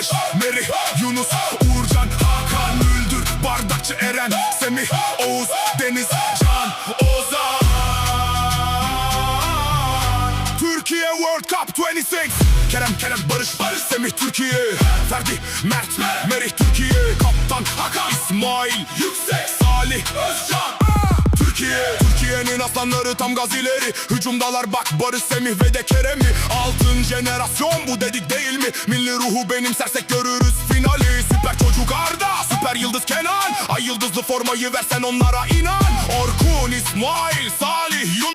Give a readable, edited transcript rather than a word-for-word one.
Barış, Merih, Yunus, Uğurcan, Hakan, Müldür, Bardakçı, Eren, Semih, Oğuz, Deniz, Can, Ozan. Türkiye World Cup 26. Kerem, Barış, Semih, Türkiye. Ferdi, Mert, Merih, Türkiye. Kaptan Hakan, İsmail, Yüksek, Salih, Özcan, Türkiye'nin aslanları tam gazileri. Hücumdalar bak Barış, Semih ve de Kerem'i. Altın jenerasyon bu dedik değil mi? Milli ruhu benimsersek görürüz finali. Süper çocuk Arda, süper yıldız Kenan. Ay yıldızlı formayı versen onlara inan. Orkun, İsmail, Salih, Yunus.